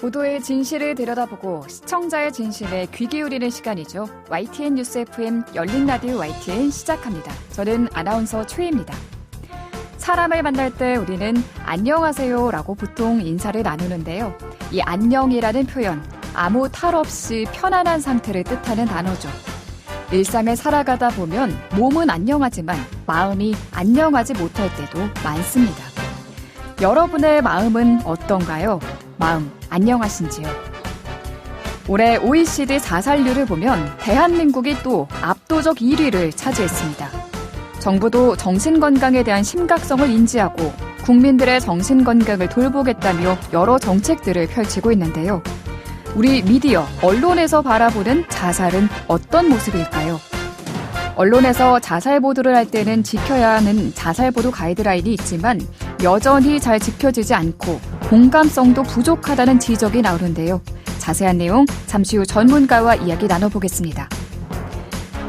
보도의 진실을 들여다보고 시청자의 진실에 귀 기울이는 시간이죠. YTN 뉴스 FM 열린 라디오 YTN 시작합니다. 저는 아나운서 최희입니다. 사람을 만날 때 우리는 안녕하세요라고 보통 인사를 나누는데요. 이 안녕이라는 표현, 아무 탈 없이 편안한 상태를 뜻하는 단어죠. 일상을 살아가다 보면 몸은 안녕하지만 마음이 안녕하지 못할 때도 많습니다. 여러분의 마음은 어떤가요? 마음 안녕하신지요? 올해 OECD 자살률을 보면 대한민국이 또 압도적 1위를 차지했습니다. 정부도 정신건강에 대한 심각성을 인지하고 국민들의 정신건강을 돌보겠다며 여러 정책들을 펼치고 있는데요. 우리 미디어, 언론에서 바라보는 자살은 어떤 모습일까요? 언론에서 자살 보도를 할 때는 지켜야 하는 자살 보도 가이드라인이 있지만 여전히 잘 지켜지지 않고 공감성도 부족하다는 지적이 나오는데요. 자세한 내용 잠시 후 전문가와 이야기 나눠보겠습니다.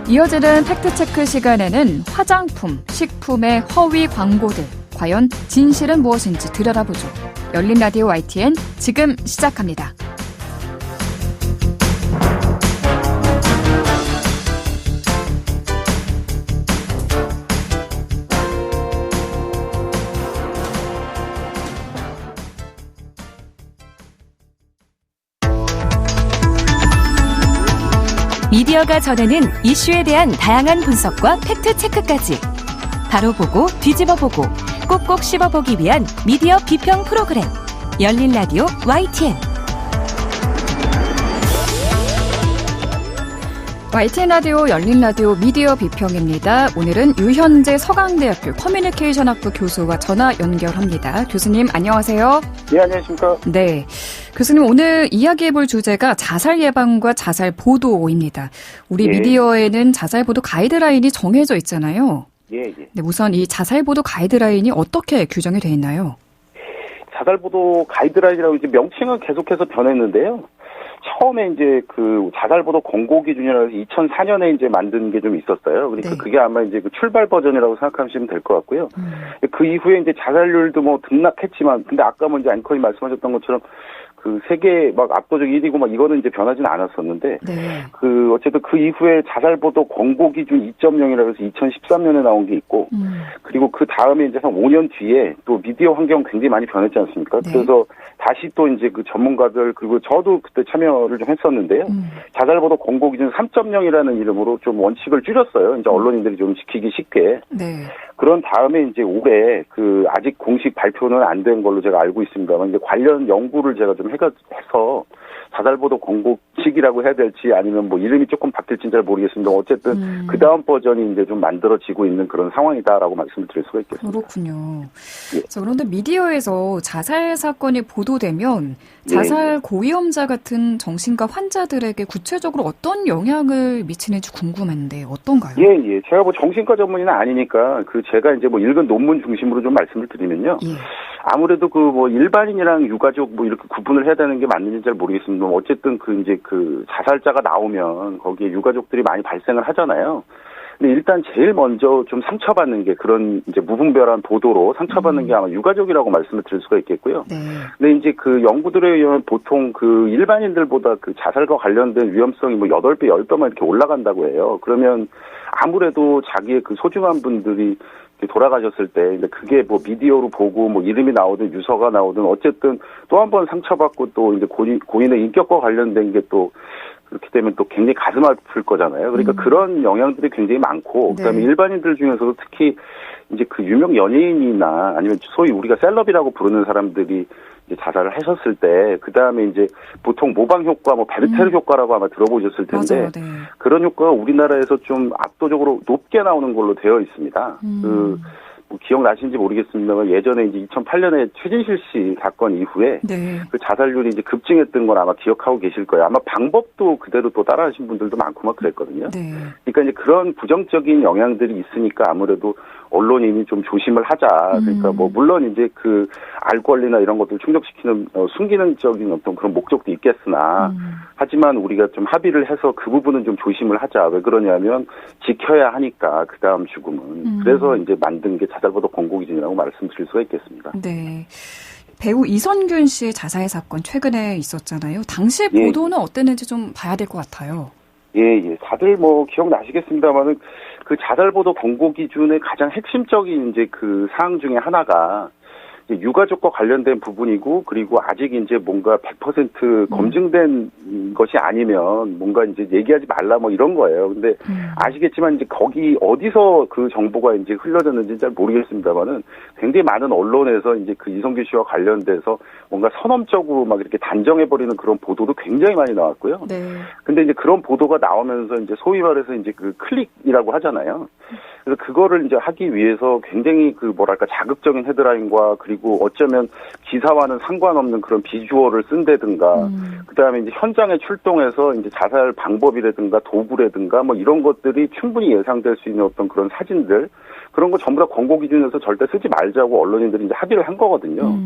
이어지는 팩트체크 시간에는 화장품, 식품의 허위 광고들, 과연 진실은 무엇인지 들여다보죠. 열린 라디오 YTN 지금 시작합니다. 미디어가 전하는 이슈에 대한 다양한 분석과 팩트체크까지 바로 보고 뒤집어보고 꼭꼭 씹어보기 위한 미디어 비평 프로그램 열린 라디오 YTN. YTN 라디오 열린 라디오 미디어 비평입니다. 오늘은 유현재 서강대학교 커뮤니케이션학부 교수와 전화 연결합니다. 교수님 안녕하세요. 네, 안녕하십니까. 네, 교수님 오늘 이야기해볼 주제가 자살 예방과 자살 보도입니다. 우리 미디어에는 자살 보도 가이드라인이 정해져 있잖아요. 예. 네, 우선 이 자살 보도 가이드라인이 어떻게 규정이 되어 있나요? 자살 보도 가이드라인이라고 이제 명칭은 계속해서 변했는데요. 처음에 이제 그 자살보도 권고 기준이라고 2004년에 이제 만든 게 좀 있었어요. 그러니까 네. 그게 아마 이제 그 출발 버전이라고 생각하시면 될 것 같고요. 그 이후에 이제 자살률도 뭐 등락했지만, 근데 아까 먼저 앵커님 말씀하셨던 것처럼 그 세계 막 압도적 1위고 막 이거는 이제 변하진 않았었는데, 네. 그 어쨌든 그 이후에 자살보도 권고 기준 2.0이라고 해서 2013년에 나온 게 있고, 그리고 그 다음에 이제 한 5년 뒤에 또 미디어 환경 굉장히 많이 변했지 않습니까? 네. 그래서 다시 또 이제 그 전문가들 그리고 저도 그때 참여를 좀 했었는데요. 자살보도 권고 기준 3.0이라는 이름으로 좀 원칙을 줄였어요. 이제 언론인들이 좀 지키기 쉽게. 네. 그런 다음에 이제 올해 그 아직 공식 발표는 안 된 걸로 제가 알고 있습니다만 이제 관련 연구를 제가 좀 해서 자살보도 권고식이라고 해야 될지 아니면 뭐 이름이 조금 바뀔지는 잘 모르겠습니다. 어쨌든 그 다음 버전이 이제 좀 만들어지고 있는 그런 상황이다라고 말씀을 드릴 수가 있겠습니다. 그렇군요. 예. 자, 그런데 미디어에서 자살 사건이 보도되면 자살 고위험자 같은 정신과 환자들에게 구체적으로 어떤 영향을 미치는지 궁금한데 어떤가요? 예. 제가 뭐 정신과 전문의는 아니니까 그 제가 이제 뭐 읽은 논문 중심으로 좀 말씀을 드리면요. 예. 아무래도 그 뭐 일반인이랑 유가족 뭐 이렇게 구분을 해야 되는 게 맞는지 잘 모르겠습니다. 어쨌든 그 이제 그 자살자가 나오면 거기에 유가족들이 많이 발생을 하잖아요. 근데 일단 제일 먼저 좀 상처받는 게 그런 이제 무분별한 보도로 상처받는 게 아마 유가족이라고 말씀을 드릴 수가 있겠고요. 네. 근데 이제 그 연구들에 의하면 보통 그 일반인들보다 그 자살과 관련된 위험성이 뭐 8배, 10배만 이렇게 올라간다고 해요. 그러면 아무래도 자기의 그 소중한 분들이 돌아가셨을 때, 근데 그게 뭐 미디어로 보고 뭐 이름이 나오든 유서가 나오든 어쨌든 또 한 번 상처받고 또 이제 고인의 인격과 관련된 게 또 그렇게 되면 또 굉장히 가슴 아플 거잖아요. 그러니까 그런 영향들이 굉장히 많고, 네. 그다음에 일반인들 중에서도 특히 이제 그 유명 연예인이나 아니면 소위 우리가 셀럽이라고 부르는 사람들이 이제 자살을 하셨을 때, 그 다음에 이제 보통 모방 효과, 뭐 베르테르 효과라고 아마 들어보셨을 텐데, 맞아요. 네. 그런 효과가 우리나라에서 좀 압도적으로 높게 나오는 걸로 되어 있습니다. 뭐 기억나시는지 모르겠습니다만 예전에 이제 2008년에 최진실 씨 사건 이후에 네. 그 자살률이 이제 급증했던 걸 아마 기억하고 계실 거예요. 아마 방법도 그대로 또 따라하신 분들도 많고 막 그랬거든요. 네. 그러니까 이제 그런 부정적인 영향들이 있으니까 아무래도 언론인이 좀 조심을 하자. 그러니까 뭐 물론 이제 그 알 권리나 이런 것들 충족시키는 순기능적인 어떤 그런 목적도 있겠으나 하지만 우리가 좀 합의를 해서 그 부분은 좀 조심을 하자. 왜 그러냐면 지켜야 하니까 그 다음 죽음은. 그래서 이제 만든 게 자살보도 권고기준이라고 말씀드릴 수가 있겠습니다. 네. 배우 이선균 씨의 자살 사건 최근에 있었잖아요. 당시 예. 보도는 어땠는지 좀 봐야 될 것 같아요. 예. 다들 뭐 기억나시겠습니다만은 그 자살 보도 권고 기준의 가장 핵심적인 이제 그 사항 중에 하나가 이제 유가족과 관련된 부분이고, 그리고 아직 이제 뭔가 100% 검증된 것이 아니면 뭔가 이제 얘기하지 말라 뭐 이런 거예요. 근데 아시겠지만 이제 거기 어디서 그 정보가 이제 흘러졌는지 잘 모르겠습니다만은 굉장히 많은 언론에서 이제 그 이성균 씨와 관련돼서 뭔가 선언적으로 막 이렇게 단정해버리는 그런 보도도 굉장히 많이 나왔고요. 네. 근데 이제 그런 보도가 나오면서 이제 소위 말해서 이제 그 클릭이라고 하잖아요. 그래서 그거를 이제 하기 위해서 굉장히 그 뭐랄까 자극적인 헤드라인과, 그리고 어쩌면 기사와는 상관없는 그런 비주얼을 쓴다든가, 그다음에 이제 현장에 출동해서 이제 자살 방법이라든가 도구라든가 뭐 이런 것들이 충분히 예상될 수 있는 어떤 그런 사진들, 그런 거 전부 다 권고 기준에서 절대 쓰지 말자고 언론인들이 이제 합의를 한 거거든요.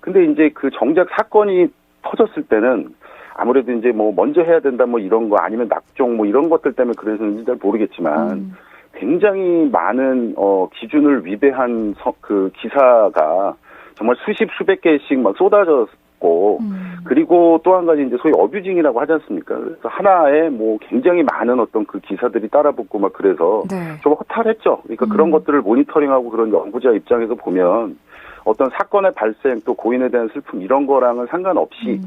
근데 이제 그 정작 사건이 터졌을 때는 아무래도 이제 뭐 먼저 해야 된다 뭐 이런 거, 아니면 낙종 뭐 이런 것들 때문에 그래서인지 잘 모르겠지만 굉장히 많은 기준을 위배한 그 기사가 정말 수백 개씩 막 쏟아졌고, 그리고 또 한 가지 이제 소위 어뷰징이라고 하지 않습니까? 그래서 하나에 뭐 굉장히 많은 어떤 그 기사들이 따라붙고 막 그래서 네. 좀 허탈했죠. 그러니까 그런 것들을 모니터링하고 그런 연구자 입장에서 보면 어떤 사건의 발생 또 고인에 대한 슬픔 이런 거랑은 상관없이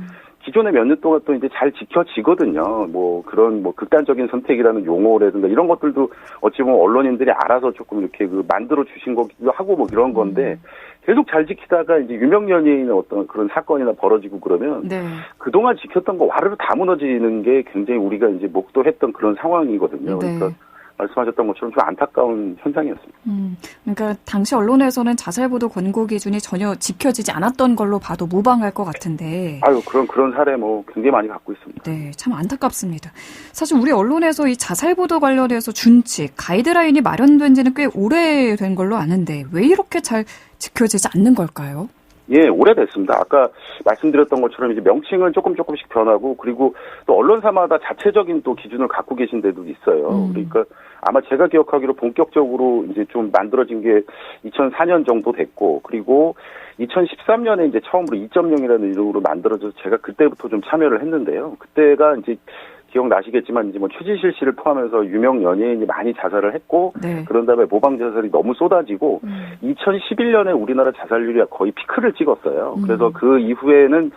기존의 몇 년 동안 또 이제 잘 지켜지거든요. 뭐 그런 뭐 극단적인 선택이라는 용어라든가 이런 것들도 어찌 보면 언론인들이 알아서 조금 이렇게 그 만들어 주신 거기도 하고 뭐 이런 건데, 계속 잘 지키다가 이제 유명 연예인의 어떤 그런 사건이나 벌어지고 그러면 네. 그동안 지켰던 거 와르르 다 무너지는 게 굉장히 우리가 이제 목도했던 그런 상황이거든요. 네. 그러니까 말씀하셨던 것처럼 좀 안타까운 현상이었습니다. 그러니까 당시 언론에서는 자살보도 권고 기준이 전혀 지켜지지 않았던 걸로 봐도 무방할 것 같은데. 아유, 그런 사례 뭐 굉장히 많이 갖고 있습니다. 네, 참 안타깝습니다. 사실 우리 언론에서 이 자살보도 관련해서 준칙, 가이드라인이 마련된 지는 꽤 오래된 걸로 아는데 왜 이렇게 잘 지켜지지 않는 걸까요? 예, 오래됐습니다. 아까 말씀드렸던 것처럼 이제 명칭은 조금씩 변하고, 그리고 또 언론사마다 자체적인 또 기준을 갖고 계신 데도 있어요. 그러니까 아마 제가 기억하기로 본격적으로 이제 좀 만들어진 게 2004년 정도 됐고, 그리고 2013년에 이제 처음으로 2.0이라는 이름으로 만들어져서 제가 그때부터 좀 참여를 했는데요. 그때가 이제 기억나시겠지만 이제 뭐 최진실 씨를 포함해서 유명 연예인이 많이 자살을 했고, 네. 그런 다음에 모방 자살이 너무 쏟아지고 2011년에 우리나라 자살률이 거의 피크를 찍었어요. 그래서 그 이후에는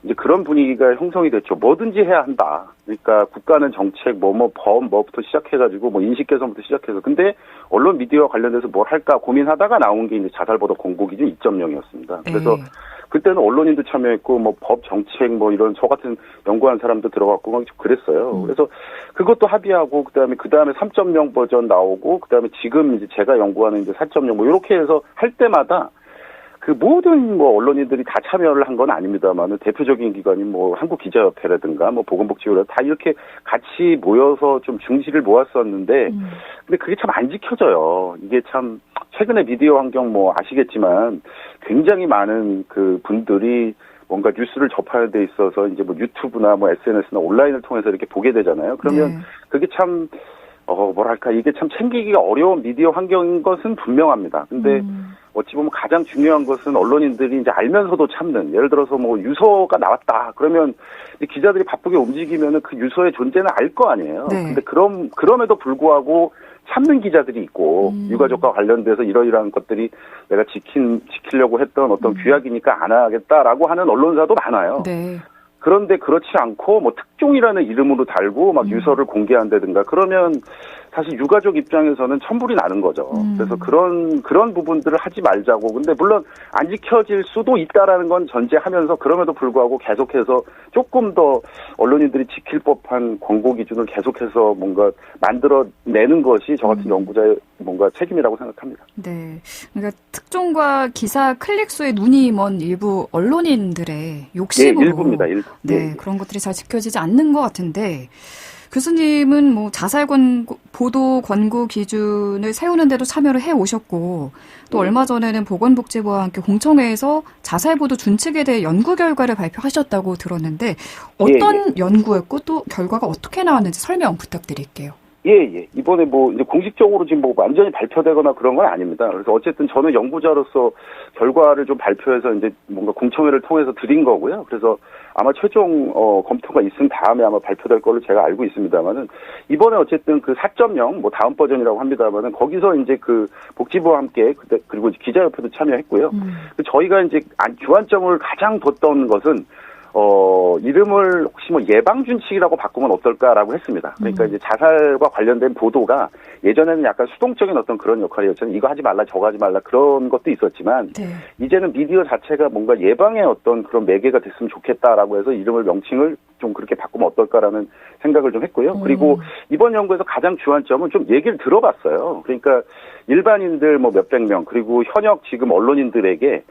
이제 그런 분위기가 형성이 됐죠. 뭐든지 해야 한다. 그러니까 국가는 정책, 뭐부터 시작해가지고 뭐 인식 개선부터 시작해서. 근데 언론 미디어와 관련돼서 뭘 할까 고민하다가 나온 게 이제 자살보도 권고 기준 2.0이었습니다. 그래서 그때는 언론인도 참여했고, 뭐 법, 정책, 뭐 이런 저 같은 연구한 사람도 들어갔고 막 그랬어요. 그래서 그것도 합의하고, 그 다음에 3.0 버전 나오고, 그 다음에 지금 이제 제가 연구하는 이제 4.0 뭐 이렇게 해서 할 때마다 그 모든 뭐 언론인들이 다 참여를 한 건 아닙니다만 대표적인 기관이 뭐 한국기자협회라든가 뭐 보건복지위라 다 이렇게 같이 모여서 좀 중지를 모았었는데, 근데 그게 참 안 지켜져요. 이게 참 최근에 미디어 환경 뭐 아시겠지만 굉장히 많은 그 분들이 뭔가 뉴스를 접하는 데 있어서 이제 뭐 유튜브나 뭐 SNS나 온라인을 통해서 이렇게 보게 되잖아요. 그러면 그게 참 뭐랄까 이게 참 챙기기가 어려운 미디어 환경인 것은 분명합니다. 근데 어찌 보면 가장 중요한 것은 언론인들이 이제 알면서도 참는, 예를 들어서 뭐 유서가 나왔다 그러면 기자들이 바쁘게 움직이면은 그 유서의 존재는 알 거 아니에요. 네. 근데 그럼에도 불구하고 참는 기자들이 있고, 유가족과 관련돼서 이러이러한 것들이 내가 지키려고 했던 어떤 규약이니까 안 하겠다라고 하는 언론사도 많아요. 네. 그런데 그렇지 않고 뭐 특종이라는 이름으로 달고 막 유서를 공개한다든가 그러면 사실 유가족 입장에서는 천불이 나는 거죠. 그래서 그런 부분들을 하지 말자고. 근데 물론 안 지켜질 수도 있다라는 건 전제하면서 그럼에도 불구하고 계속해서 조금 더 언론인들이 지킬 법한 권고 기준을 계속해서 뭔가 만들어내는 것이 저 같은 연구자의 뭔가 책임이라고 생각합니다. 네. 그러니까 특종과 기사 클릭수에 눈이 먼 일부 언론인들의 욕심으로. 네, 일부입니다. 일부. 네, 그런 것들이 잘 지켜지지 않는 것 같은데, 교수님은 뭐 자살 보도 권고 기준을 세우는데도 참여를 해 오셨고, 또 얼마 전에는 보건복지부와 함께 공청회에서 자살 보도 준칙에 대해 연구 결과를 발표하셨다고 들었는데 어떤 연구였고 또 결과가 어떻게 나왔는지 설명 부탁드릴게요. 예. 이번에 뭐 이제 공식적으로 지금 뭐 완전히 발표되거나 그런 건 아닙니다. 그래서 어쨌든 저는 연구자로서 결과를 좀 발표해서 이제 뭔가 공청회를 통해서 드린 거고요. 그래서 아마 최종 검토가 있은 다음에 아마 발표될 걸로 제가 알고 있습니다만은 이번에 어쨌든 그 4.0 뭐 다음 버전이라고 합니다만은 거기서 이제 그 복지부와 함께 그리고 기자협회도 참여했고요. 저희가 이제 주안점을 가장 뒀던 것은 이름을 혹시 뭐 예방준칙이라고 바꾸면 어떨까라고 했습니다. 그러니까 이제 자살과 관련된 보도가 예전에는 약간 수동적인 어떤 그런 역할이었잖아요. 이거 하지 말라, 저거 하지 말라 그런 것도 있었지만 네. 이제는 미디어 자체가 뭔가 예방의 어떤 그런 매개가 됐으면 좋겠다라고 해서 이름을 명칭을 좀 그렇게 바꾸면 어떨까라는 생각을 좀 했고요. 그리고 이번 연구에서 가장 주안점은 좀 얘기를 들어봤어요. 그러니까 일반인들 뭐 몇백 명 그리고 현역 지금 언론인들에게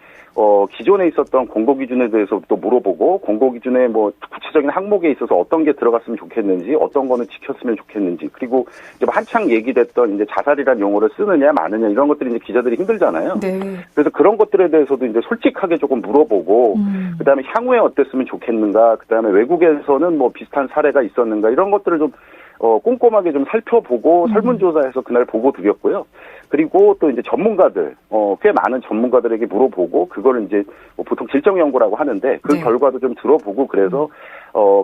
기존에 있었던 공고기준에 대해서 또 물어보고 공고기준의 뭐 구체적인 항목에 있어서 어떤 게 들어갔으면 좋겠는지 어떤 거는 지켰으면 좋겠는지 그리고 이제 뭐 한창 얘기됐던 이제 자살이라는 용어를 쓰느냐 마느냐 이런 것들이 이제 기자들이 힘들잖아요. 네. 그래서 그런 것들에 대해서도 이제 솔직하게 조금 물어보고 그다음에 향후에 어땠으면 좋겠는가 그다음에 외국에서는 뭐 비슷한 사례가 있었는가 이런 것들을 좀 꼼꼼하게 좀 살펴보고 설문조사해서 그날 보고 드렸고요. 그리고 또 이제 전문가들, 꽤 많은 전문가들에게 물어보고, 그거를 이제 뭐 보통 질적 연구라고 하는데, 그 네. 결과도 좀 들어보고, 그래서,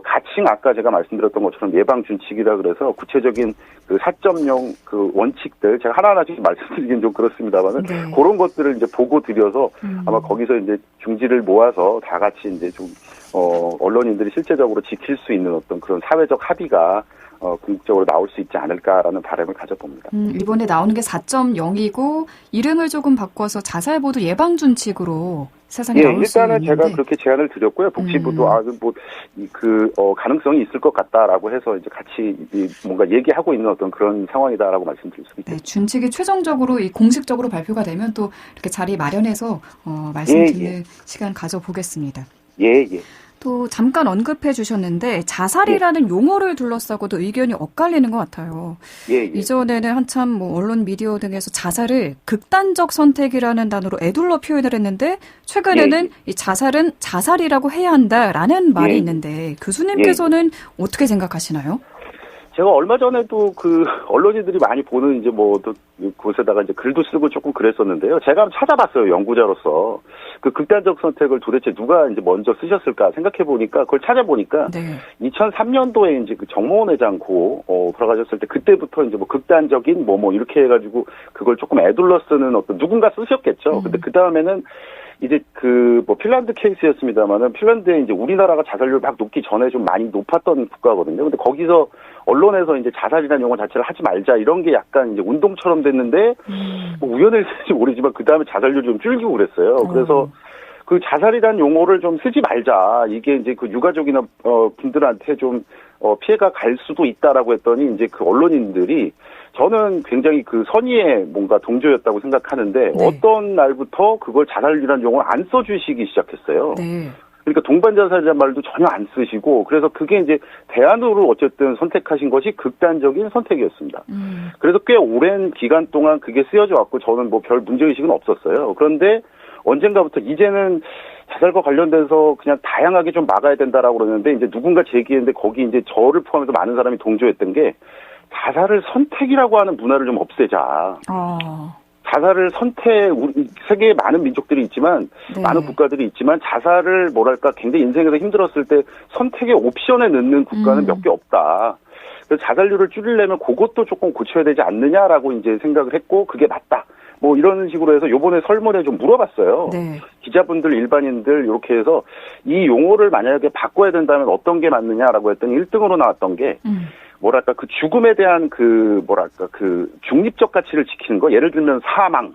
가칭 아까 제가 말씀드렸던 것처럼 예방준칙이라 그래서 구체적인 그 4.0 그 원칙들, 제가 하나하나씩 말씀드리긴 좀 그렇습니다만은, 네. 그런 것들을 이제 보고 드려서 아마 거기서 이제 중지를 모아서 다 같이 이제 좀, 언론인들이 실제적으로 지킬 수 있는 어떤 그런 사회적 합의가 궁극적으로 나올 수 있지 않을까라는 바람을 가져봅니다. 이번에 나오는 게 4.0이고 이름을 조금 바꿔서 자살보도 예방준칙으로 세상에 나올 수 일단은 있는데. 제가 그렇게 제안을 드렸고요. 복지부도 가능성이 있을 것 같다라고 해서 이제 같이 뭔가 얘기하고 있는 어떤 그런 상황이다라고 말씀드릴 수 있습니다. 네, 준칙이 최종적으로 공식적으로 발표가 되면 또 이렇게 자리 마련해서 말씀 듣는 시간 가져보겠습니다. 예. 또 잠깐 언급해 주셨는데 자살이라는 용어를 둘러싸고도 의견이 엇갈리는 것 같아요. 예. 이전에는 한참 뭐 언론 미디어 등에서 자살을 극단적 선택이라는 단어로 애둘러 표현을 했는데 최근에는 이 자살은 자살이라고 해야 한다라는 말이 있는데 교수님께서는 어떻게 생각하시나요? 제가 얼마 전에도 그 언론인들이 많이 보는 이제 뭐 또 곳에다가 이제 글도 쓰고 조금 그랬었는데요. 제가 한번 찾아봤어요. 연구자로서. 그 극단적 선택을 도대체 누가 이제 먼저 쓰셨을까 생각해 보니까 그걸 찾아보니까 네. 2003년도에 이제 그 정몽원 회장 돌아가셨을 때 그때부터 이제 뭐 극단적인 뭐 이렇게 해가지고 그걸 조금 애둘러 쓰는 어떤 누군가 쓰셨겠죠. 근데 그 다음에는 이제 그 뭐 핀란드 케이스였습니다만은 핀란드에 이제 우리나라가 자살률 막 높기 전에 좀 많이 높았던 국가거든요. 근데 거기서 언론에서 이제 자살이라는 용어 자체를 하지 말자 이런 게 약간 이제 운동처럼 됐는데 뭐 우연일지 모르지만 그 다음에 자살률이 좀 줄기고 그랬어요. 그래서 그 자살이라는 용어를 좀 쓰지 말자. 이게 이제 그 유가족이나 분들한테 좀 피해가 갈 수도 있다라고 했더니 이제 그 언론인들이 저는 굉장히 그 선의의 뭔가 동조였다고 생각하는데 네. 어떤 날부터 그걸 자살이라는 용어를 안 써주시기 시작했어요. 네. 그러니까 동반자살이라는 말도 전혀 안 쓰시고 그래서 그게 이제 대안으로 어쨌든 선택하신 것이 극단적인 선택이었습니다. 그래서 꽤 오랜 기간 동안 그게 쓰여져 왔고 저는 뭐 별 문제의식은 없었어요. 그런데 언젠가부터 이제는 자살과 관련돼서 그냥 다양하게 좀 막아야 된다라고 그러는데 이제 누군가 제기했는데 거기 이제 저를 포함해서 많은 사람이 동조했던 게 자살을 선택이라고 하는 문화를 좀 없애자. 자살을 우리 세계에 많은 민족들이 있지만 네. 많은 국가들이 있지만 자살을 뭐랄까 굉장히 인생에서 힘들었을 때 선택의 옵션에 넣는 국가는 몇 개 없다. 그래서 자살률을 줄이려면 그것도 조금 고쳐야 되지 않느냐라고 이제 생각을 했고 그게 맞다. 뭐 이런 식으로 해서 요번에 설문에 좀 물어봤어요. 네. 기자분들, 일반인들 이렇게 해서 이 용어를 만약에 바꿔야 된다면 어떤 게 맞느냐라고 했더니 1등으로 나왔던 게 뭐랄까 그 죽음에 대한 그 중립적 가치를 지키는 거 예를 들면 사망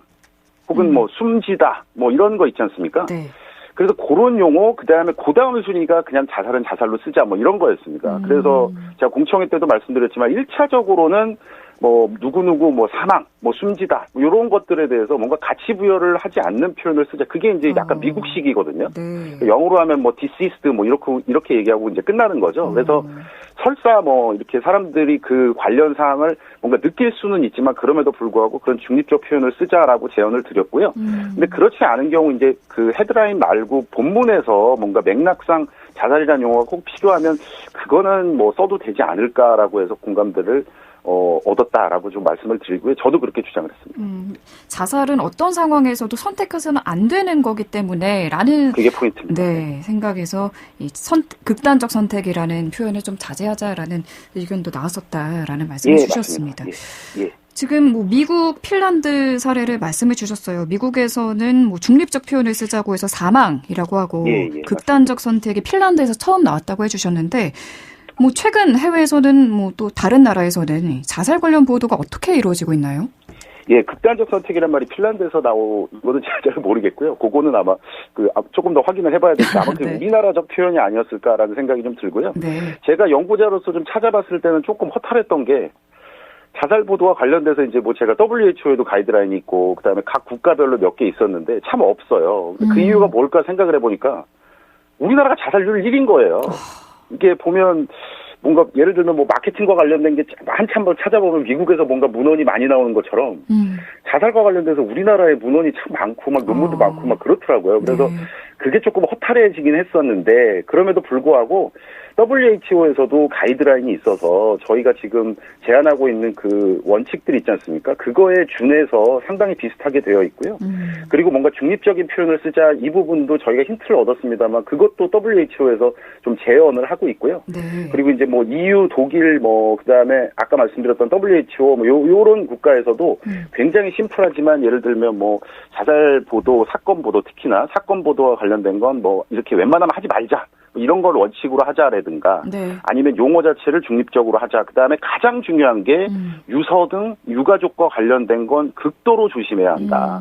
혹은 뭐 숨지다 뭐 이런 거 있지 않습니까? 네. 그래서 그런 용어 그다음에 그다음 순위가 그냥 자살은 자살로 쓰자 뭐 이런 거였습니다. 그래서 제가 공청회 때도 말씀드렸지만 1차적으로는 뭐 누구누구 뭐 사망 뭐 숨지다 뭐 이런 것들에 대해서 뭔가 가치 부여를 하지 않는 표현을 쓰자. 그게 이제 약간 미국식이거든요. 네. 영어로 하면 뭐 deceased 뭐 이렇게 얘기하고 이제 끝나는 거죠. 그래서 설사 뭐 이렇게 사람들이 그 관련 사항을 뭔가 느낄 수는 있지만 그럼에도 불구하고 그런 중립적 표현을 쓰자라고 제언을 드렸고요. 근데 그렇지 않은 경우 이제 그 헤드라인 말고 본문에서 뭔가 맥락상 자살이라는 용어가 꼭 필요하면 그거는 뭐 써도 되지 않을까라고 해서 공감대를 얻었다라고 좀 말씀을 드리고요. 저도 그렇게 주장을 했습니다. 자살은 어떤 상황에서도 선택해서는 안 되는 거기 때문에 라는 그게 포인트입니다. 네, 생각에서 극단적 선택이라는 표현을 좀 자제하자라는 의견도 나왔었다라는 말씀을 주셨습니다. 예. 지금 뭐 미국, 핀란드 사례를 말씀해 주셨어요. 미국에서는 뭐 중립적 표현을 쓰자고 해서 사망이라고 하고 극단적 선택이 핀란드에서 처음 나왔다고 해주셨는데 뭐 최근 해외에서는 뭐 또 다른 나라에서는 자살 관련 보도가 어떻게 이루어지고 있나요? 예, 극단적 선택이란 말이 핀란드에서 이거는 잘 모르겠고요. 그거는 아마 조금 더 확인을 해봐야 되는데 아마 네. 우리나라적 표현이 아니었을까라는 생각이 좀 들고요. 네. 제가 연구자로서 좀 찾아봤을 때는 조금 허탈했던 게 자살 보도와 관련돼서 이제 뭐 제가 WHO에도 가이드라인이 있고 그다음에 각 국가별로 몇 개 있었는데 참 없어요. 그 이유가 뭘까 생각을 해보니까 우리나라가 자살률 1인 거예요. 이게 보면 뭔가 예를 들면 뭐 마케팅과 관련된 게 한참 찾아보면 미국에서 뭔가 문헌이 많이 나오는 것처럼 자살과 관련돼서 우리나라에 문헌이 참 많고 막 논문도 많고 막 그렇더라고요. 그래서 그게 조금 허탈해지긴 했었는데 그럼에도 불구하고 WHO에서도 가이드라인이 있어서 저희가 지금 제안하고 있는 그 원칙들이 있지 않습니까? 그거에 준해서 상당히 비슷하게 되어 있고요. 그리고 뭔가 중립적인 표현을 쓰자 이 부분도 저희가 힌트를 얻었습니다만 그것도 WHO에서 좀 재현을 하고 있고요. 네. 그리고 이제 뭐 EU, 독일 그다음에 아까 말씀드렸던 WHO 요런 국가에서도 굉장히 심플하지만 예를 들면 뭐 자살 보도, 사건 보도 특히나 사건 보도와 관련된 건 뭐 이렇게 웬만하면 하지 말자. 이런 걸 원칙으로 하자라든가 아니면 용어 자체를 중립적으로 하자. 그다음에 가장 중요한 게 유서 등 유가족과 관련된 건 극도로 조심해야 한다.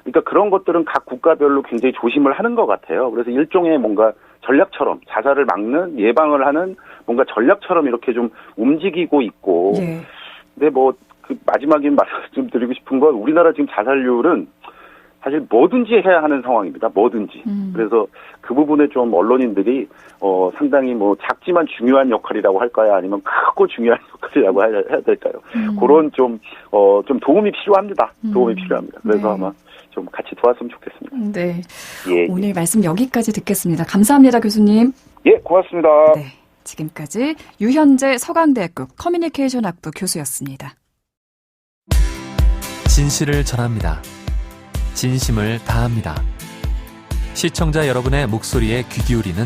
그러니까 그런 것들은 각 국가별로 굉장히 조심을 하는 것 같아요. 그래서 일종의 뭔가 전략처럼 자살을 막는 예방을 하는 뭔가 전략처럼 이렇게 좀 움직이고 있고 근데 그 마지막에 말씀 드리고 싶은 건 우리나라 지금 자살률은 사실 뭐든지 해야 하는 상황입니다. 뭐든지. 그래서 그 부분에 좀 언론인들이 상당히 뭐 작지만 중요한 역할이라고 할까요? 아니면 크고 중요한 역할이라고 해야 될까요? 그런 좀 도움이 필요합니다. 도움이 필요합니다. 그래서 아마 좀 같이 도왔으면 좋겠습니다. 네. 예. 오늘 말씀 여기까지 듣겠습니다. 감사합니다, 교수님. 예, 고맙습니다. 네. 지금까지 유현재 서강대학교 커뮤니케이션학부 교수였습니다. 진실을 전합니다. 진심을 다합니다. 시청자 여러분의 목소리에 귀 기울이는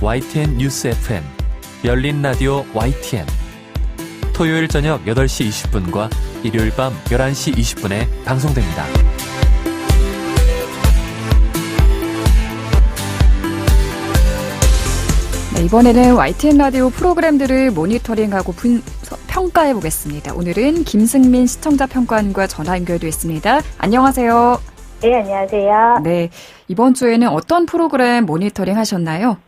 YTN 뉴스 FM 열린 라디오 YTN 토요일 저녁 8시 20분과 일요일 밤 11시 20분에 방송됩니다. 네, 이번에는 YTN 라디오 프로그램들을 모니터링하고 평가해 보겠습니다. 오늘은 김승민 시청자 평가원과 전화 연결돼 있습니다. 안녕하세요. 네, 안녕하세요. 네, 이번 주에는 어떤 프로그램 모니터링 하셨나요?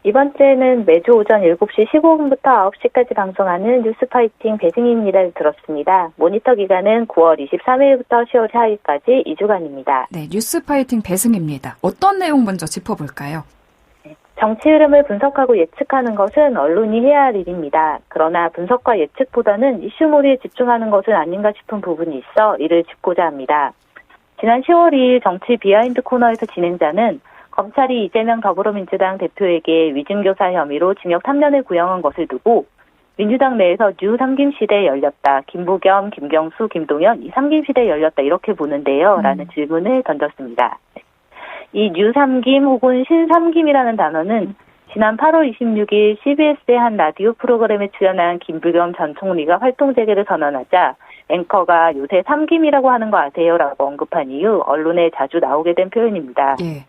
이번 주에는 매주 오전 7시 15분부터 9시까지 방송하는 뉴스파이팅 배승희입니다를 들었습니다. 모니터 기간은 9월 23일부터 10월 4일까지 2주간입니다. 네, 뉴스파이팅 배승희입니다. 어떤 내용 먼저 짚어볼까요? 정치 흐름을 분석하고 예측하는 것은 언론이 해야 할 일입니다. 그러나 분석과 예측보다는 이슈몰이에 집중하는 것은 아닌가 싶은 부분이 있어 이를 짚고자 합니다. 지난 10월 2일 정치 비하인드 코너에서 진행자는 검찰이 이재명 더불어민주당 대표에게 위증교사 혐의로 징역 3년을 구형한 것을 두고 민주당 내에서 뉴 삼김 시대 열렸다. 김부겸, 김경수, 김동연 이 삼김 시대 열렸다. 이렇게 보는데요. 라는 질문을 던졌습니다. 이 뉴 삼김 혹은 신 삼김이라는 단어는 지난 8월 26일 CBS의 한 라디오 프로그램에 출연한 김부겸 전 총리가 활동 재개를 선언하자 앵커가 요새 삼김이라고 하는 거 아세요? 라고 언급한 이후 언론에 자주 나오게 된 표현입니다. 예.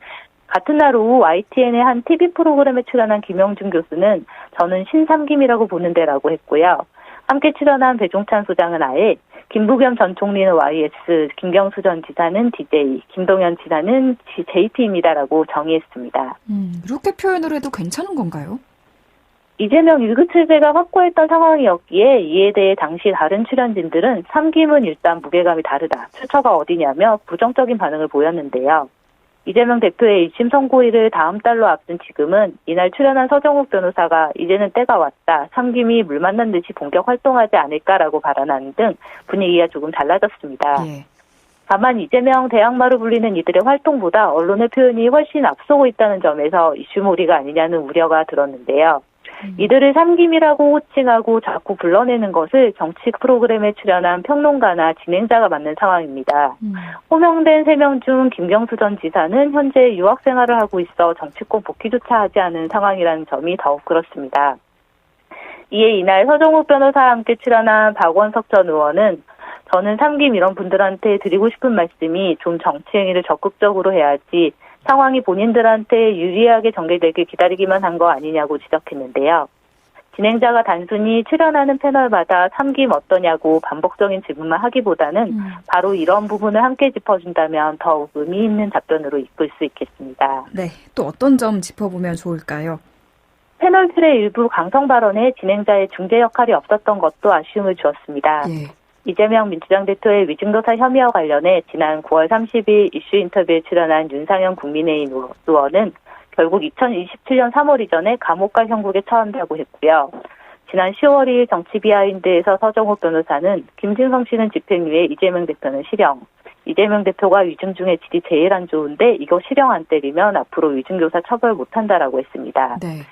같은 날 오후 YTN의 한 TV 프로그램에 출연한 김영준 교수는 저는 신삼김이라고 보는데라고 했고요. 함께 출연한 배종찬 소장은 아예 김부겸 전 총리는 YS, 김경수 전 지사는 DJ, 김동연 지사는 JP입니다라고 정의했습니다. 이렇게 표현을 해도 괜찮은 건가요? 이재명 1급7제가 확고했던 상황이었기에 이에 대해 당시 다른 출연진들은 삼김은 일단 무게감이 다르다. 출처가 어디냐며 부정적인 반응을 보였는데요. 이재명 대표의 1심 선고일을 다음 달로 앞둔 지금은 이날 출연한 서정욱 변호사가 이제는 때가 왔다. 삼김이 물 만난 듯이 본격 활동하지 않을까라고 발언하는 등 분위기가 조금 달라졌습니다. 예. 다만 이재명 대항마로 불리는 이들의 활동보다 언론의 표현이 훨씬 앞서고 있다는 점에서 이슈몰이가 아니냐는 우려가 들었는데요. 이들을 삼김이라고 호칭하고 자꾸 불러내는 것을 정치 프로그램에 출연한 평론가나 진행자가 맡는 상황입니다. 호명된 3명 중 김경수 전 지사는 현재 유학 생활을 하고 있어 정치권 복귀조차 하지 않은 상황이라는 점이 더욱 그렇습니다. 이에 이날 서정욱 변호사와 함께 출연한 박원석 전 의원은 저는 삼김 이런 분들한테 드리고 싶은 말씀이 좀 정치 행위를 적극적으로 해야지 상황이 본인들한테 유리하게 전개되길 기다리기만 한 거 아니냐고 지적했는데요. 진행자가 단순히 출연하는 패널마다 삼김 어떠냐고 반복적인 질문만 하기보다는 바로 이런 부분을 함께 짚어준다면 더욱 의미 있는 답변으로 이끌 수 있겠습니다. 네, 또 어떤 점 짚어보면 좋을까요? 패널들의 일부 강성 발언에 진행자의 중재 역할이 없었던 것도 아쉬움을 주었습니다. 예. 이재명 민주당 대표의 위증도사 혐의와 관련해 지난 9월 30일 이슈 인터뷰에 출연한 윤상현 국민의힘 의원은 결국 2027년 3월 이전에 감옥과 형국에 처한다고 했고요. 지난 10월 2일 정치 비하인드에서 서정욱 변호사는 김진성 씨는 집행유예, 이재명 대표는 실형. 이재명 대표가 위증 중에 질이 제일 안 좋은데 이거 실형 안 때리면 앞으로 위증교사 처벌 못한다라고 했습니다. 네.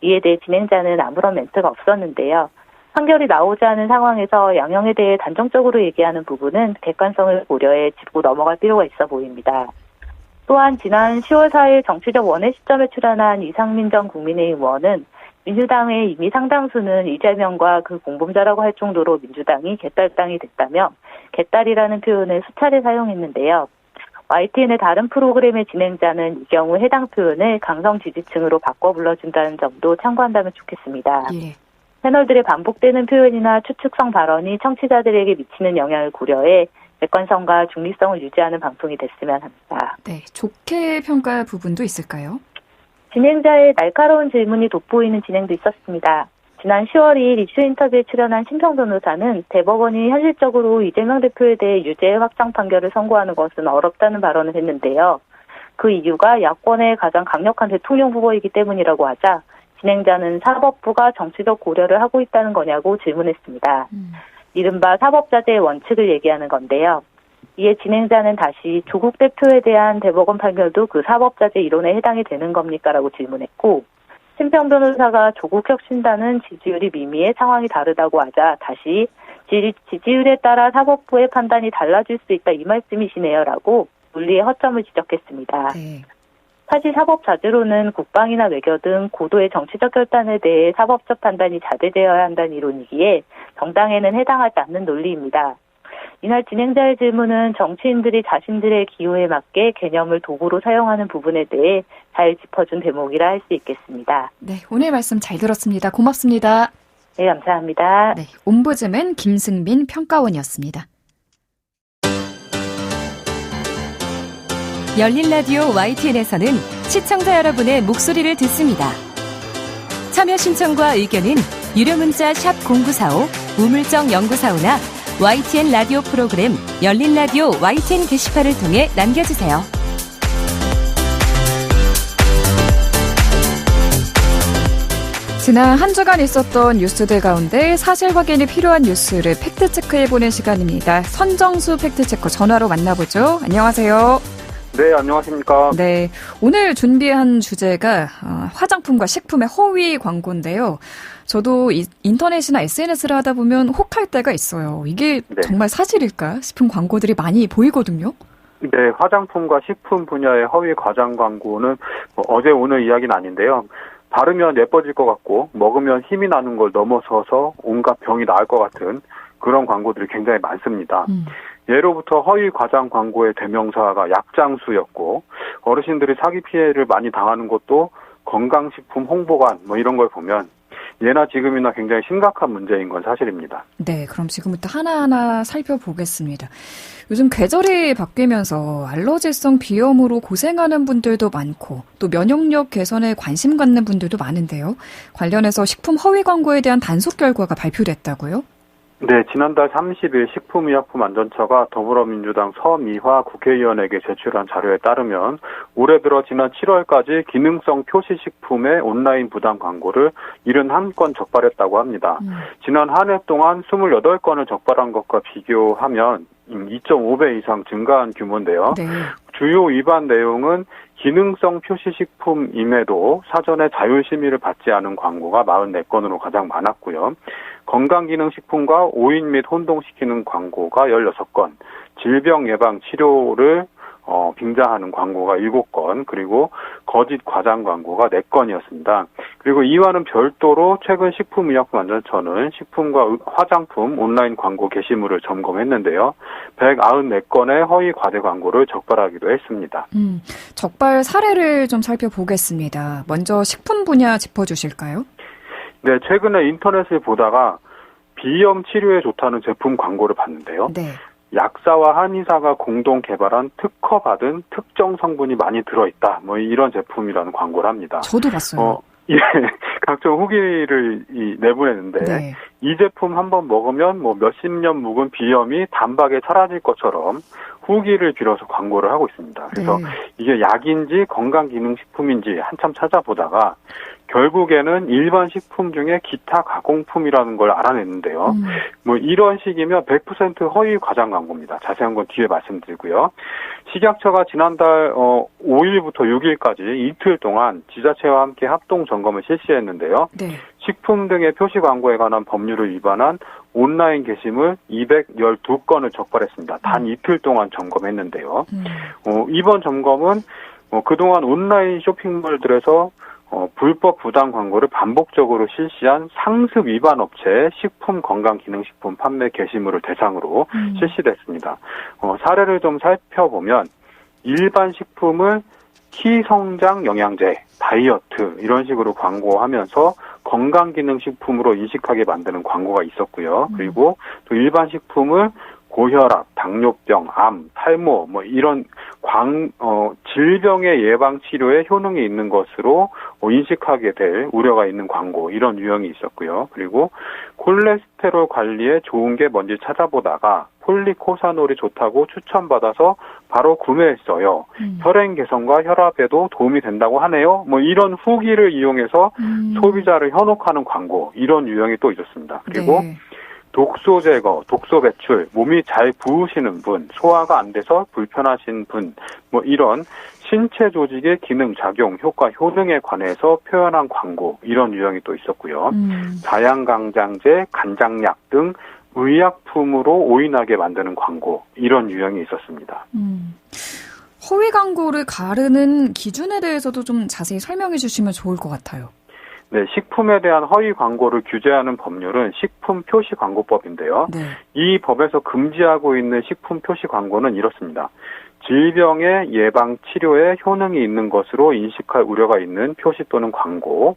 이에 대해 진행자는 아무런 멘트가 없었는데요. 판결이 나오지 않은 상황에서 양형에 대해 단정적으로 얘기하는 부분은 객관성을 고려해 짚고 넘어갈 필요가 있어 보입니다. 또한 지난 10월 4일 정치적 원의 시점에 출연한 이상민 전 국민의힘 의원은 민주당의 이미 상당수는 이재명과 그 공범자라고 할 정도로 민주당이 개딸당이 됐다며 개딸이라는 표현을 수차례 사용했는데요. YTN의 다른 프로그램의 진행자는 이 경우 해당 표현을 강성 지지층으로 바꿔 불러준다는 점도 참고한다면 좋겠습니다. 예. 패널들의 반복되는 표현이나 추측성 발언이 청취자들에게 미치는 영향을 고려해 객관성과 중립성을 유지하는 방송이 됐으면 합니다. 네, 좋게 평가할 부분도 있을까요? 진행자의 날카로운 질문이 돋보이는 진행도 있었습니다. 지난 10월 2일 이슈 인터뷰에 출연한 심평 변호사는 대법원이 현실적으로 이재명 대표에 대해 유죄 확정 판결을 선고하는 것은 어렵다는 발언을 했는데요. 그 이유가 야권의 가장 강력한 대통령 후보이기 때문이라고 하자 진행자는 사법부가 정치적 고려를 하고 있다는 거냐고 질문했습니다. 이른바 사법자제의 원칙을 얘기하는 건데요. 이에 진행자는 다시 조국 대표에 대한 대법원 판결도 그 사법자제 이론에 해당이 되는 겁니까? 라고 질문했고 심평 변호사가 조국 혁신단은 지지율이 미미해 상황이 다르다고 하자 다시 지지율에 따라 사법부의 판단이 달라질 수 있다 이 말씀이시네요. 라고 논리의 허점을 지적했습니다. 네. 사실 사법자제로는 국방이나 외교 등 고도의 정치적 결단에 대해 사법적 판단이 자제되어야 한다는 이론이기에 정당에는 해당하지 않는 논리입니다. 이날 진행자의 질문은 정치인들이 자신들의 기호에 맞게 개념을 도구로 사용하는 부분에 대해 잘 짚어준 대목이라 할 수 있겠습니다. 네, 오늘 말씀 잘 들었습니다. 고맙습니다. 네, 감사합니다. 네, 옴부즈맨 김승민 평가원이었습니다. 열린 라디오 YTN에서는 시청자 여러분의 목소리를 듣습니다. 참여 신청과 의견은 유료 문자 샵 0945, 우물정 0945나 YTN 라디오 프로그램 열린 라디오 YTN 게시판을 통해 남겨주세요. 지난 한 주간 있었던 뉴스들 가운데 사실 확인이 필요한 뉴스를 팩트체크해보는 시간입니다. 선정수 팩트체커 전화로 만나보죠. 안녕하세요. 네, 안녕하십니까. 네, 오늘 준비한 주제가 화장품과 식품의 허위 광고인데요. 저도 인터넷이나 SNS를 하다 보면 혹할 때가 있어요. 이게 네. 정말 사실일까 싶은 광고들이 많이 보이거든요. 네, 화장품과 식품 분야의 허위 과장 광고는 어제 오늘 이야기는 아닌데요. 바르면 예뻐질 것 같고 먹으면 힘이 나는 걸 넘어서서 온갖 병이 나을 것 같은 그런 광고들이 굉장히 많습니다. 예로부터 허위 과장 광고의 대명사가 약장수였고 어르신들이 사기 피해를 많이 당하는 것도 건강식품 홍보관 이런 걸 보면 예나 지금이나 굉장히 심각한 문제인 건 사실입니다. 네, 그럼 지금부터 하나하나 살펴보겠습니다. 요즘 계절이 바뀌면서 알러지성 비염으로 고생하는 분들도 많고 또 면역력 개선에 관심 갖는 분들도 많은데요. 관련해서 식품 허위 광고에 대한 단속 결과가 발표됐다고요? 네, 지난달 30일 식품의약품안전처가 더불어민주당 서미화 국회의원에게 제출한 자료에 따르면 올해 들어 지난 7월까지 기능성 표시식품의 온라인 부당 광고를 71건 적발했다고 합니다. 지난 한 해 동안 28건을 적발한 것과 비교하면 2.5배 이상 증가한 규모인데요. 네. 주요 위반 내용은 기능성 표시식품임에도 사전에 자율심의를 받지 않은 광고가 44건으로 가장 많았고요. 건강기능식품과 오인 및 혼동시키는 광고가 16건, 질병 예방 치료를 빙자하는 광고가 7건, 그리고 거짓 과장 광고가 4건이었습니다. 그리고 이와는 별도로 최근 식품의약품안전처는 식품과 화장품 온라인 광고 게시물을 점검했는데요. 194건의 허위 과대 광고를 적발하기도 했습니다. 적발 사례를 좀 살펴보겠습니다. 먼저 식품 분야 짚어주실까요? 네, 최근에 인터넷을 보다가 비염 치료에 좋다는 제품 광고를 봤는데요. 네. 약사와 한의사가 공동 개발한 특허받은 특정 성분이 많이 들어있다. 이런 제품이라는 광고를 합니다. 저도 봤어요. 예, 각종 후기를 내보냈는데, 네. 이 제품 한번 먹으면 몇십 년 묵은 비염이 단박에 사라질 것처럼 후기를 빌어서 광고를 하고 있습니다. 그래서 네. 이게 약인지 건강기능식품인지 한참 찾아보다가 결국에는 일반 식품 중에 기타 가공품이라는 걸 알아냈는데요. 이런 식이면 100% 허위 과장 광고입니다. 자세한 건 뒤에 말씀드리고요. 식약처가 지난달 5일부터 6일까지 이틀 동안 지자체와 함께 합동 점검을 실시했는데요. 네. 식품 등의 표시 광고에 관한 법률을 위반한 온라인 게시물 212건을 적발했습니다. 단 이틀 동안 점검했는데요. 이번 점검은 그동안 온라인 쇼핑몰들에서 불법 부당 광고를 반복적으로 실시한 상습 위반 업체의 식품 건강기능식품 판매 게시물을 대상으로 실시됐습니다. 사례를 좀 살펴보면 일반 식품을 키성장 영양제, 다이어트 이런 식으로 광고하면서 건강기능식품으로 인식하게 만드는 광고가 있었고요. 그리고 또 일반 식품을 고혈압, 당뇨병, 암, 탈모 이런 질병의 예방 치료에 효능이 있는 것으로 인식하게 될 우려가 있는 광고 이런 유형이 있었고요. 그리고 콜레스테롤 관리에 좋은 게 뭔지 찾아보다가 폴리코사놀이 좋다고 추천받아서 바로 구매했어요. 혈행 개선과 혈압에도 도움이 된다고 하네요. 이런 후기를 이용해서 소비자를 현혹하는 광고 이런 유형이 또 있었습니다. 그리고 네. 독소 제거, 독소 배출, 몸이 잘 부으시는 분, 소화가 안 돼서 불편하신 분, 이런 신체 조직의 기능, 작용, 효과, 효능에 관해서 표현한 광고, 이런 유형이 또 있었고요. 자양강장제, 간장약 등 의약품으로 오인하게 만드는 광고, 이런 유형이 있었습니다. 허위 광고를 가르는 기준에 대해서도 좀 자세히 설명해 주시면 좋을 것 같아요. 네, 식품에 대한 허위 광고를 규제하는 법률은 식품표시광고법인데요. 네. 이 법에서 금지하고 있는 식품 표시 광고는 이렇습니다. 질병의 예방 치료에 효능이 있는 것으로 인식할 우려가 있는 표시 또는 광고,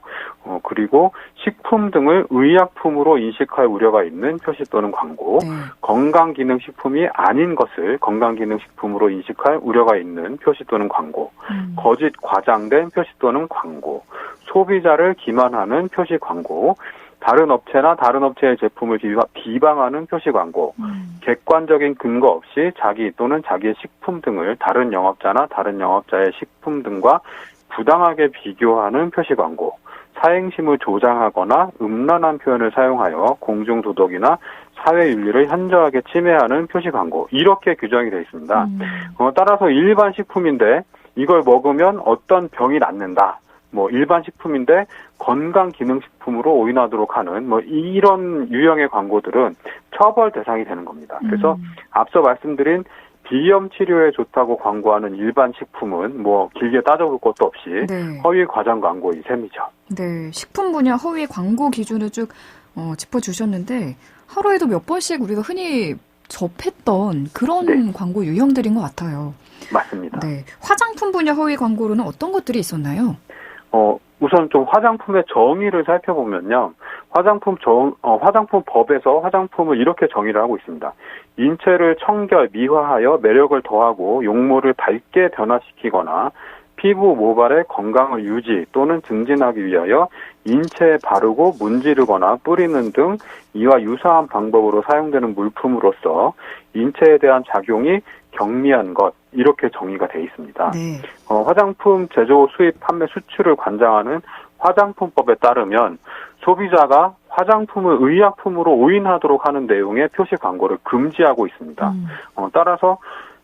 그리고 식품 등을 의약품으로 인식할 우려가 있는 표시 또는 광고, 네. 건강기능식품이 아닌 것을 건강기능식품으로 인식할 우려가 있는 표시 또는 광고, 거짓 과장된 표시 또는 광고, 소비자를 기만하는 표시 광고, 다른 업체나 다른 업체의 제품을 비방하는 표시 광고, 객관적인 근거 없이 자기 또는 자기의 식품 등을 다른 영업자나 다른 영업자의 식품 등과 부당하게 비교하는 표시 광고, 사행심을 조장하거나 음란한 표현을 사용하여 공중도덕이나 사회윤리를 현저하게 침해하는 표시 광고, 이렇게 규정이 되어 있습니다. 따라서 일반 식품인데 이걸 먹으면 어떤 병이 낫는다. 일반 식품인데 건강기능식품으로 오인하도록 하는 이런 유형의 광고들은 처벌 대상이 되는 겁니다. 그래서 앞서 말씀드린 비염 치료에 좋다고 광고하는 일반 식품은 길게 따져볼 것도 없이 네. 허위 과장 광고인 셈이죠. 네, 식품 분야 허위 광고 기준을 쭉 짚어주셨는데 하루에도 몇 번씩 우리가 흔히 접했던 그런 네. 광고 유형들인 것 같아요. 맞습니다. 네, 화장품 분야 허위 광고로는 어떤 것들이 있었나요? 우선 좀 화장품의 정의를 살펴보면요. 화장품법에서 화장품을 이렇게 정의를 하고 있습니다. 인체를 청결, 미화하여 매력을 더하고 용모를 밝게 변화시키거나 피부, 모발의 건강을 유지 또는 증진하기 위하여 인체에 바르고 문지르거나 뿌리는 등 이와 유사한 방법으로 사용되는 물품으로서 인체에 대한 작용이 경미한 것, 이렇게 정의가 되어 있습니다. 네. 화장품 제조, 수입, 판매, 수출을 관장하는 화장품법에 따르면 소비자가 화장품을 의약품으로 오인하도록 하는 내용의 표시 광고를 금지하고 있습니다. 따라서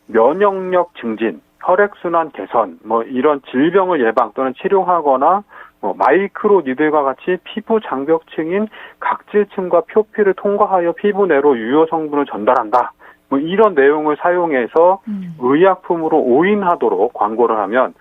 면역력 증진, 혈액순환 개선, 이런 질병을 예방 또는 치료하거나 마이크로 니들과 같이 피부 장벽층인 각질층과 표피를 통과하여 피부 내로 유효 성분을 전달한다. 이런 내용을 사용해서 의약품으로 오인하도록 광고를 하면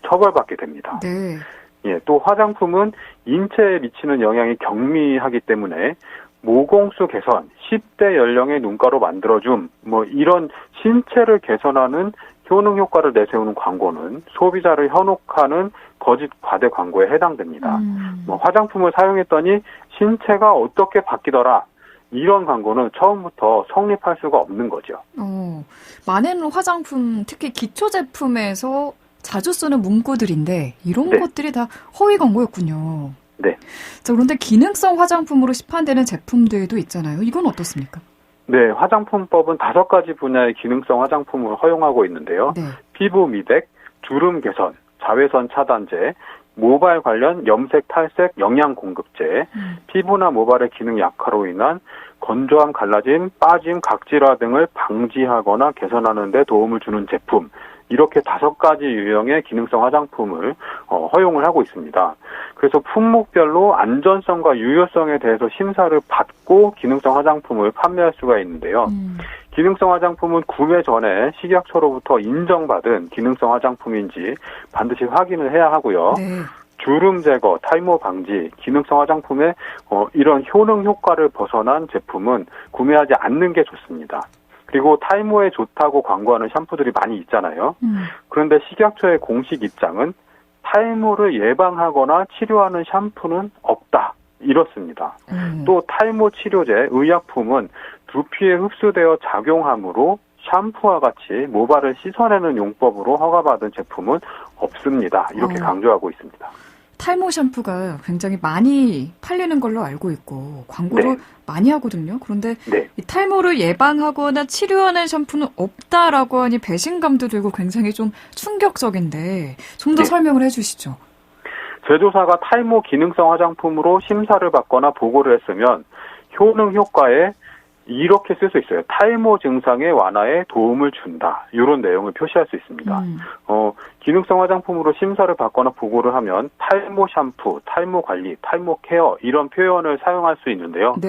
처벌받게 됩니다. 네. 예, 또 화장품은 인체에 미치는 영향이 경미하기 때문에 모공수 개선, 10대 연령의 눈가로 만들어줌, 이런 신체를 개선하는 효능 효과를 내세우는 광고는 소비자를 현혹하는 거짓 과대 광고에 해당됩니다. 화장품을 사용했더니 신체가 어떻게 바뀌더라. 이런 광고는 처음부터 성립할 수가 없는 거죠. 많은 화장품, 특히 기초 제품에서 자주 쓰는 문구들인데 이런 네. 것들이 다 허위 광고였군요. 네. 자, 그런데 기능성 화장품으로 시판되는 제품들도 있잖아요. 이건 어떻습니까? 네, 화장품법은 5가지 분야의 기능성 화장품을 허용하고 있는데요. 네. 피부 미백, 주름 개선, 자외선 차단제, 모발 관련 염색, 탈색, 영양 공급제, 피부나 모발의 기능 약화로 인한 건조함, 갈라짐, 빠짐, 각질화 등을 방지하거나 개선하는 데 도움을 주는 제품, 이렇게 5가지 유형의 기능성 화장품을 허용을 하고 있습니다. 그래서 품목별로 안전성과 유효성에 대해서 심사를 받고 기능성 화장품을 판매할 수가 있는데요. 기능성 화장품은 구매 전에 식약처로부터 인정받은 기능성 화장품인지 반드시 확인을 해야 하고요. 네. 주름 제거, 탈모 방지, 기능성 화장품의 이런 효능 효과를 벗어난 제품은 구매하지 않는 게 좋습니다. 그리고 탈모에 좋다고 광고하는 샴푸들이 많이 있잖아요. 그런데 식약처의 공식 입장은 탈모를 예방하거나 치료하는 샴푸는 없다. 이렇습니다. 또 탈모 치료제, 의약품은 두피에 흡수되어 작용하므로 샴푸와 같이 모발을 씻어내는 용법으로 허가받은 제품은 없습니다. 이렇게 강조하고 있습니다. 탈모 샴푸가 굉장히 많이 팔리는 걸로 알고 있고 광고도 네. 많이 하거든요. 그런데 네. 이 탈모를 예방하거나 치료하는 샴푸는 없다라고 하니 배신감도 들고 굉장히 좀 충격적인데 좀 더 네. 설명을 해주시죠. 제조사가 탈모 기능성 화장품으로 심사를 받거나 보고를 했으면 효능 효과에 이렇게 쓸 수 있어요. 탈모 증상의 완화에 도움을 준다. 이런 내용을 표시할 수 있습니다. 기능성 화장품으로 심사를 받거나 보고를 하면 탈모 샴푸, 탈모 관리, 탈모 케어 이런 표현을 사용할 수 있는데요. 네.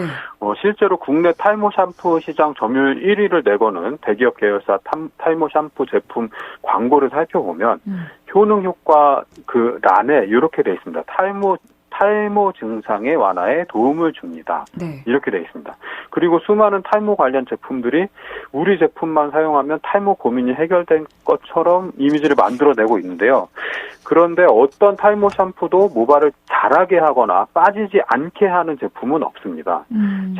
실제로 국내 탈모 샴푸 시장 점유율 1위를 내거는 대기업 계열사 탈모 샴푸 제품 광고를 살펴보면 효능 효과 그 란에 이렇게 돼 있습니다. 탈모 증상의 완화에 도움을 줍니다. 네. 이렇게 되어 있습니다. 그리고 수많은 탈모 관련 제품들이 우리 제품만 사용하면 탈모 고민이 해결된 것처럼 이미지를 만들어내고 있는데요. 그런데 어떤 탈모 샴푸도 모발을 자라게 하거나 빠지지 않게 하는 제품은 없습니다.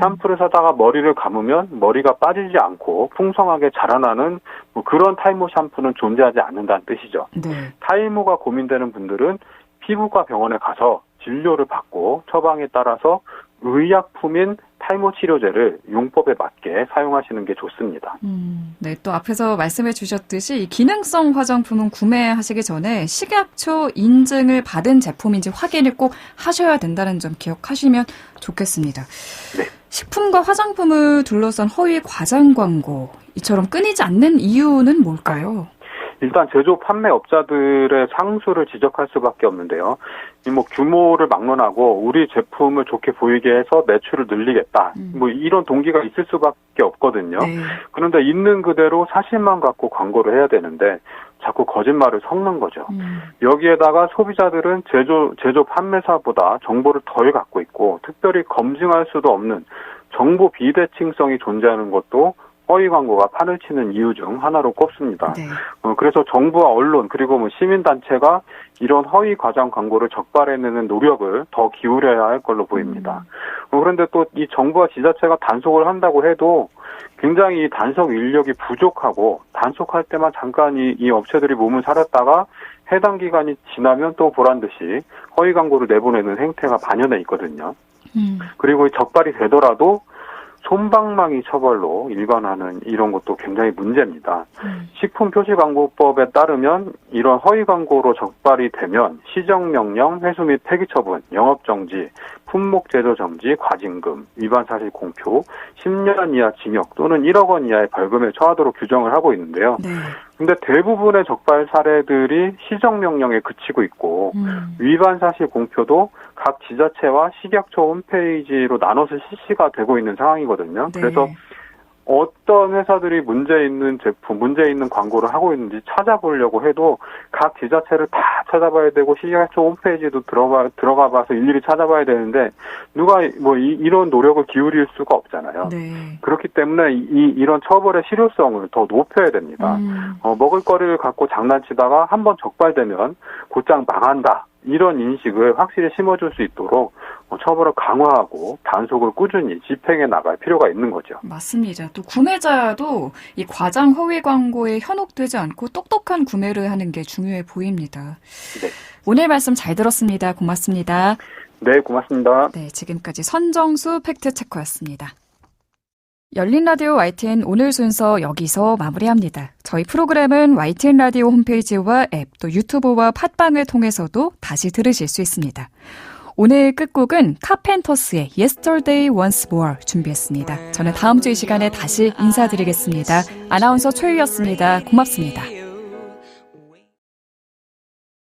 샴푸를 사다가 머리를 감으면 머리가 빠지지 않고 풍성하게 자라나는 그런 탈모 샴푸는 존재하지 않는다는 뜻이죠. 네. 탈모가 고민되는 분들은 피부과 병원에 가서 진료를 받고 처방에 따라서 의약품인 탈모 치료제를 용법에 맞게 사용하시는 게 좋습니다. 네, 또 앞에서 말씀해 주셨듯이 이 기능성 화장품은 구매하시기 전에 식약처 인증을 받은 제품인지 확인을 꼭 하셔야 된다는 점 기억하시면 좋겠습니다. 네. 식품과 화장품을 둘러싼 허위 과장 광고, 이처럼 끊이지 않는 이유는 뭘까요? 일단 제조 판매업자들의 상수를 지적할 수밖에 없는데요. 규모를 막론하고 우리 제품을 좋게 보이게 해서 매출을 늘리겠다. 이런 동기가 있을 수밖에 없거든요. 네. 그런데 있는 그대로 사실만 갖고 광고를 해야 되는데 자꾸 거짓말을 섞는 거죠. 여기에다가 소비자들은 제조 판매사보다 정보를 덜 갖고 있고 특별히 검증할 수도 없는 정보 비대칭성이 존재하는 것도 허위 광고가 판을 치는 이유 중 하나로 꼽습니다. 네. 그래서 정부와 언론 그리고 시민단체가 이런 허위 과장 광고를 적발해내는 노력을 더 기울여야 할 걸로 보입니다. 그런데 또 이 정부와 지자체가 단속을 한다고 해도 굉장히 단속 인력이 부족하고 단속할 때만 잠깐 이 업체들이 몸을 사렸다가 해당 기간이 지나면 또 보란듯이 허위 광고를 내보내는 행태가 반연해 있거든요. 그리고 적발이 되더라도 솜방망이 처벌로 일관하는 이런 것도 굉장히 문제입니다. 식품표시광고법에 따르면 이런 허위 광고로 적발이 되면 시정명령, 회수 및 폐기 처분, 영업정지, 품목 제조 정지, 과징금, 위반 사실 공표, 10년 이하 징역 또는 1억 원 이하의 벌금에 처하도록 규정을 하고 있는데요. 네. 근데 대부분의 적발 사례들이 시정명령에 그치고 있고 위반 사실 공표도 각 지자체와 식약처 홈페이지로 나눠서 실시가 되고 있는 상황이거든요. 네. 그래서 어떤 회사들이 문제 있는 제품, 문제 있는 광고를 하고 있는지 찾아보려고 해도 각 지자체를 다 찾아봐야 되고 식약처 홈페이지도 들어가 봐서 일일이 찾아봐야 되는데 누가 뭐 이런 노력을 기울일 수가 없잖아요. 네. 그렇기 때문에 이런 처벌의 실효성을 더 높여야 됩니다. 먹을거리를 갖고 장난치다가 한번 적발되면 곧장 망한다. 이런 인식을 확실히 심어줄 수 있도록 처벌을 강화하고 단속을 꾸준히 집행해 나갈 필요가 있는 거죠. 맞습니다. 또 구매자도 이 과장 허위 광고에 현혹되지 않고 똑똑한 구매를 하는 게 중요해 보입니다. 네. 오늘 말씀 잘 들었습니다. 고맙습니다. 네, 고맙습니다. 네, 지금까지 선정수 팩트체커였습니다. 열린 라디오 YTN 오늘 순서 여기서 마무리합니다. 저희 프로그램은 YTN 라디오 홈페이지와 앱, 또 유튜브와 팟빵을 통해서도 다시 들으실 수 있습니다. 오늘 끝곡은 카펜터스의 Yesterday Once More 준비했습니다. 저는 다음 주 이 시간에 다시 인사드리겠습니다. 아나운서 최유였습니다. 고맙습니다.